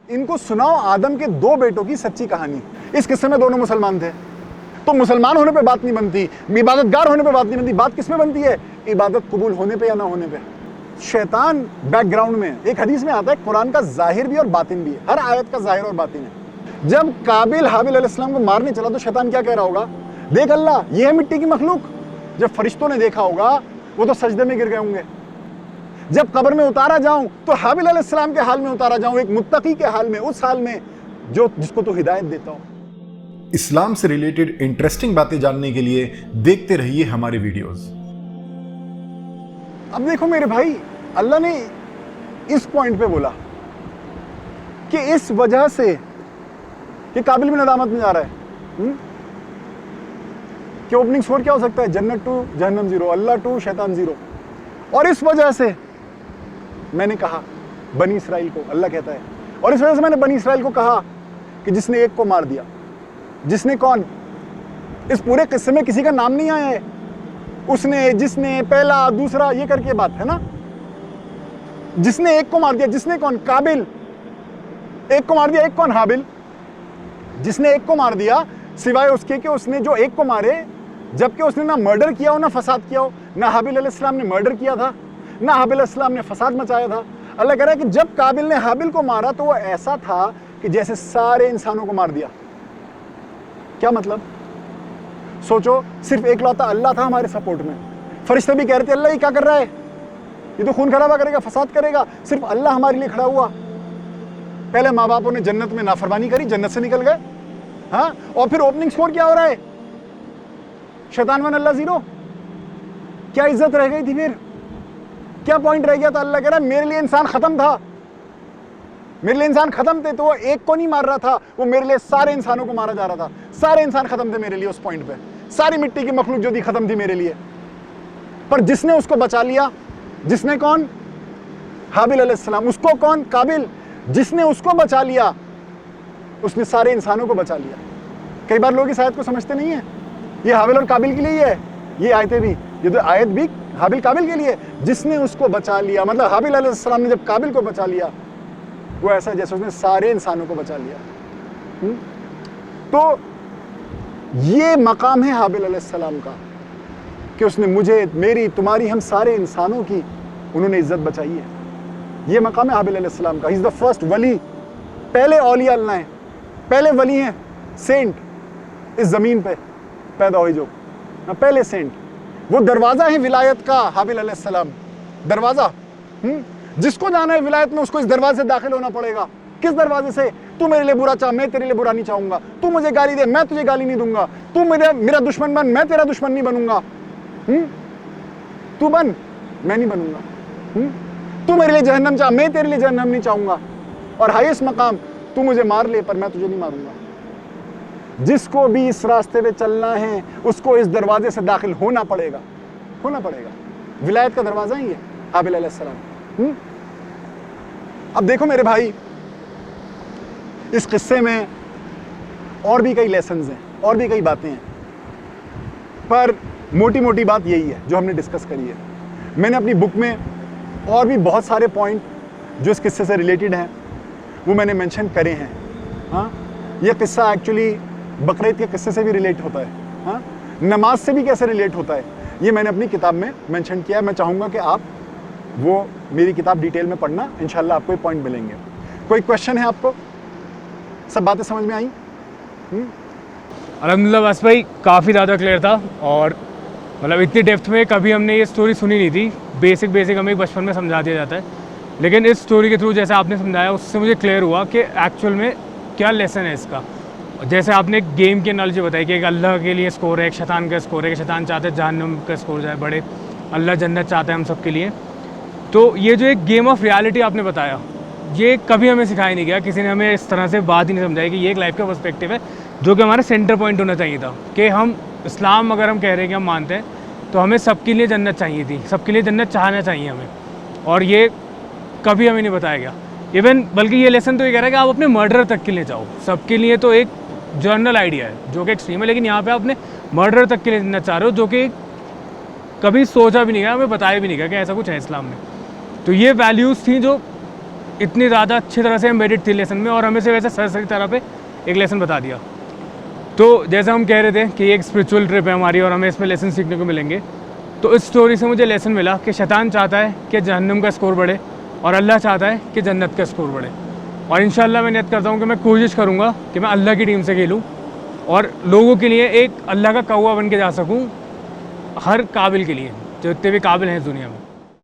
इनको सुनाओ आदम के 2 बेटों की सच्ची कहानी। इस किस्से में दोनों मुसलमान थे, तो मुसलमान होने पे बात नहीं बनती, इबादतगार होने पे बात नहीं बनती। बात किस में बनती है? इबादत कबूल होने पे या ना होने पे। शैतान बैकग्राउंड में, एक हदीस में आता है कुरान का जाहिर भी और बातिन भी है, हर आयत का जाहिर और बातिन है। जब काबिल हाबिल अलैहिस्सलाम को मारने चला तो शैतान क्या कह रहा होगा? देख अल्लाह, ये है मिट्टी की मखलूक। जब फरिश्तों ने देखा होगा वो तो सजदे में गिर गए होंगे। जब कब्र में उतारा जाऊं तो हाबिल अलैहिस्सलाम के हाल में उतारा जाऊं, एक मुत्तकी के हाल में, उस हाल में जिसको तो हिदायत देता हूं। इस्लाम से रिलेटेड इंटरेस्टिंग बातें जानने के लिए देखते रहिए हमारे वीडियोस। अब देखो मेरे भाई, अल्लाह ने इस पॉइंट पे बोला कि इस वजह से कि काबिल भी नदामत में जा रहा है कि ओपनिंग स्कोर क्या हो सकता है? जन्नत 2 जहन्नम 0, अल्लाह 2 शैतान 0। और इस वजह से मैंने कहा बनी इसराइल को, अल्लाह कहता है, और इस वजह से मैंने बनी इसराइल को कहा कि जिसने एक को मार दिया। जिसने कौन? इस पूरे किस्से में किसी का नाम नहीं आया है। उसने, जिसने, पहला, दूसरा, ये करके बात है ना। जिसने एक को मार दिया, जिसने कौन? काबिल। एक को मार दिया, एक कौन? हाबिल। जिसने एक को मार दिया सिवाय उसके कि उसने जो एक को मारे, जबकि उसने ना मर्डर किया हो ना फसाद किया हो। ना हाबिल अलैहिस्सलाम ने मर्डर किया था, ना हाबिल अलैहिस्सलाम ने फसाद मचाया था। अल्लाह कह रहा है कि जब काबिल ने हाबिल को मारा तो वो ऐसा था कि जैसे सारे इंसानों को मार दिया। क्या मतलब? सोचो, सिर्फ एक लौता अल्लाह था हमारे सपोर्ट में। फरिश्ते भी कह रहे थे अल्लाह ये क्या कर रहा है, ये तो खून खराबा करेगा, फसाद करेगा। सिर्फ अल्लाह हमारे लिए खड़ा हुआ। पहले माँ बापों ने जन्नत में नाफरमानी करी, जन्नत से निकल गए। हाँ, और फिर ओपनिंग स्कोर क्या हो रहा है? शैतान 1 अल्लाह 0। क्या इज्जत रह गई थी फिर? क्या पॉइंट रह गया था? अल्लाह कह रहा है मेरे लिए इंसान खत्म था, मेरे लिए इंसान खत्म थे। तो वो एक को नहीं मार रहा था, वो मेरे लिए सारे इंसानों को मारा जा रहा था। सारे इंसान खत्म थे मेरे लिए उस पॉइंट पे। सारी मिट्टी की मखलूक जो थी खत्म थी मेरे लिए। पर जिसने उसको बचा लिया, जिसने कौन? हाबिल अलैहिस्सलाम। उसको कौन? काबिल। जिसने उसको बचा लिया उसने सारे इंसानों को बचा लिया। कई बार लोग इस आयत को समझते नहीं है, ये हाबिल और काबिल के लिए ही है। ये आयतें भी, ये तो आयत भी हाबिल काबिल के लिए। जिसने उसको बचा लिया, मतलब हाबिल अलैहिस्सलाम ने जब काबिल को बचा लिया, वो ऐसा जैसे उसने सारे इंसानों को बचा लिया। तो ये मकाम है हाबिल अलैहिस्सलाम का कि उसने मुझे, मेरी, तुम्हारी, हम सारे इंसानों की उन्होंने इज्जत बचाई है। ये मकाम है हाबिल अलैहिस्सलाम का। ही इज द फर्स्ट वली। पहले औलिया अल्लाह हैं, पहले वली हैं, सेंट इस जमीन पे पैदा हुई जो, पहले सेंट। वो दरवाजा है विलायत का, हाबिल अलैहिस्सलाम। दरवाजा, जिसको जाना है विलायत में उसको इस दरवाजे से दाखिल होना पड़ेगा। किस दरवाजे से? तू मेरे लिए बुरा चाह, मैं तेरे लिए बुरा नहीं चाहूंगा। तू मुझे गाली दे, मैं तुझे गाली नहीं दूंगा। तू मेरा दुश्मन बन, मैं तेरा दुश्मन नहीं बनूंगा। तू बन, मैं नहीं बनूंगा। तू मेरे लिए जहन्नम चाह, मैं तेरे लिए जहन्नम नहीं चाहूंगा। और हाईएस्ट मकाम, तू मुझे मार ले पर मैं तुझे नहीं मारूंगा। जिसको भी इस रास्ते पे चलना है उसको इस दरवाजे से दाखिल होना पड़ेगा, होना पड़ेगा। विलायत का दरवाजा ही है हाबिल अलैहिस्सलाम। अब देखो मेरे भाई, इस किस्से में और भी कई लेसन्स हैं, और भी कई बातें हैं, पर मोटी मोटी बात यही है जो हमने डिस्कस करी है। मैंने अपनी बुक में और भी बहुत सारे पॉइंट जो इस किस्से से रिलेटेड हैं वो मैंने मेंशन करे हैं। हाँ, ये किस्सा एक्चुअली बकरीद के किस्से से भी रिलेट होता है। हाँ, नमाज से भी कैसे रिलेट होता है ये मैंने अपनी किताब में मेंशन किया है। मैं चाहूँगा कि आप वो मेरी किताब डिटेल में पढ़ना, इंशाल्लाह आपको ये पॉइंट मिलेंगे। कोई क्वेश्चन है आपको? सब बातें समझ में आई? अल्हम्दुलिल्लाह बस भाई, काफ़ी ज़्यादा क्लियर था। और मतलब इतनी डेप्थ में कभी हमने ये स्टोरी सुनी नहीं थी। बेसिक हमें बचपन में समझा दिया जाता है, लेकिन इस स्टोरी के थ्रू जैसे आपने समझाया उससे मुझे क्लियर हुआ कि एक्चुअल में क्या लेसन है इसका। जैसे आपने एक गेम की एनालॉजी बताई कि एक अल्लाह के लिए स्कोर है, एक शैतान का स्कोर है, कि शैतान चाहते हैं जहन्नम का स्कोर जाए बड़े, अल्लाह जन्नत चाहता है हम सब के लिए। तो ये जो एक गेम ऑफ रियलिटी आपने बताया, ये कभी हमें सिखाया नहीं गया, किसी ने हमें इस तरह से बात ही नहीं समझाई कि ये एक लाइफ का पर्सपेक्टिव है जो कि हमारा सेंटर पॉइंट होना चाहिए था। कि हम इस्लाम अगर हम कह रहे हैं कि हम मानते हैं तो हमें सबके लिए जन्नत चाहिए थी, सबके लिए जन्नत चाहना चाहिए हमें, और ये कभी हमें नहीं बताया गया। इवन बल्कि ये लेसन तो ये कह रहा है कि आप अपने मर्डर तक के लिए जाओ। सबके लिए तो एक जनरल आइडिया है जो कि एक्सट्रीम है, लेकिन यहाँ पे आप अपने मर्डर तक के लिए जन्नत चाह रहे हो, जो कि कभी सोचा भी नहीं गया, हमें बताया भी नहीं गया कि ऐसा कुछ है इस्लाम में। तो ये वैल्यूज़ थी जो इतनी ज़्यादा अच्छी तरह से एम्बेडेड थी लेसन में, और हमें से वैसे सरसरी तरह पे एक लेसन बता दिया। तो जैसा हम कह रहे थे कि एक स्पिरिचुअल ट्रिप है हमारी और हमें इसमें लेसन सीखने को मिलेंगे, तो इस स्टोरी से मुझे लेसन मिला कि शैतान चाहता है कि जहन्नम का स्कोर बढ़े और अल्लाह चाहता है कि जन्नत का स्कोर बढ़े। और इंशाल्लाह मैं नियत करता हूँ कि मैं कोशिश करूँगा कि मैं अल्लाह की टीम से खेलूँ और लोगों के लिए एक अल्लाह का कौवा बन के जा सकूँ, हर काबिल के लिए, जो इतने भी काबिल हैं इस दुनिया में।